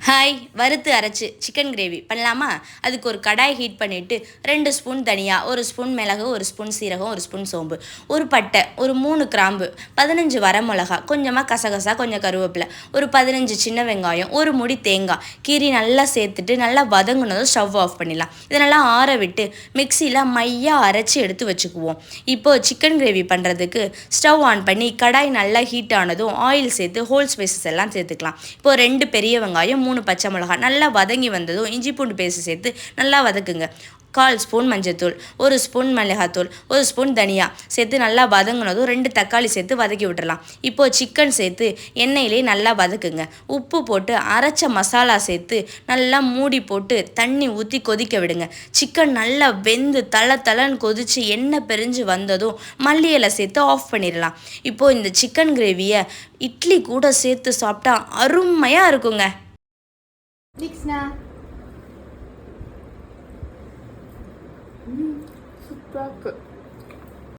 Hi, வறுத்து அரைச்சி chicken gravy பண்ணலாமா? அதுக்கு ஒரு கடாய் ஹீட் பண்ணிவிட்டு 2 ஸ்பூன் தனியா, 1 ஸ்பூன் மிளகு, 1 ஸ்பூன் சீரகம், 1 ஸ்பூன் சோம்பு, ஒரு பட்டை, ஒரு 3 கிராம்பு, 15 வரமிளகா, கொஞ்சமாக கசகசா, கொஞ்சம் கருவேப்பிலை, ஒரு 15 சின்ன வெங்காயம், ஒரு முடி தேங்காய் கீரி நல்லா சேர்த்துட்டு நல்லா வதங்கினதும் ஸ்டவ் ஆஃப் பண்ணிடலாம். இதை நல்லா ஆற விட்டு மிக்சியில் மையாக அரைச்சி எடுத்து வச்சுக்குவோம். இப்போது சிக்கன் கிரேவி பண்ணுறதுக்கு ஸ்டவ் ஆன் பண்ணி கடாய் நல்லா ஹீட் ஆனதும் ஆயில் சேர்த்து ஹோல் ஸ்பைசஸ் எல்லாம் சேர்த்துக்கலாம். இப்போது 2 பெரிய வெங்காயம், 3 பச்சை மிளகாய் நல்லா வதங்கி வந்ததும் இஞ்சி பூண்டு பேஸ்ட் சேர்த்து நல்லா வதக்குங்க. 1/4 ஸ்பூன் மஞ்சள்தூள், 1 ஸ்பூன் மிளகாத்தூள், 1 ஸ்பூன் தனியா சேர்த்து நல்லா வதங்கினதும் 2 தக்காளி சேர்த்து வதக்கி விட்டுறலாம். இப்போது சிக்கன் சேர்த்து எண்ணெயிலே நல்லா வதக்குங்க. உப்பு போட்டு அரைச்ச மசாலா சேர்த்து நல்லா மூடி போட்டு தண்ணி ஊற்றி கொதிக்க விடுங்க. சிக்கன் நல்லா வெந்து தளன்னு கொதித்து எண்ணெய் பிரிஞ்சு வந்ததும் மல்லி இலை சேர்த்து ஆஃப் பண்ணிடலாம். இப்போது இந்த சிக்கன் கிரேவியை இட்லி கூட சேர்த்து சாப்பிட்டா அருமையாக இருக்குங்க. சூப்பராக இருக்கு.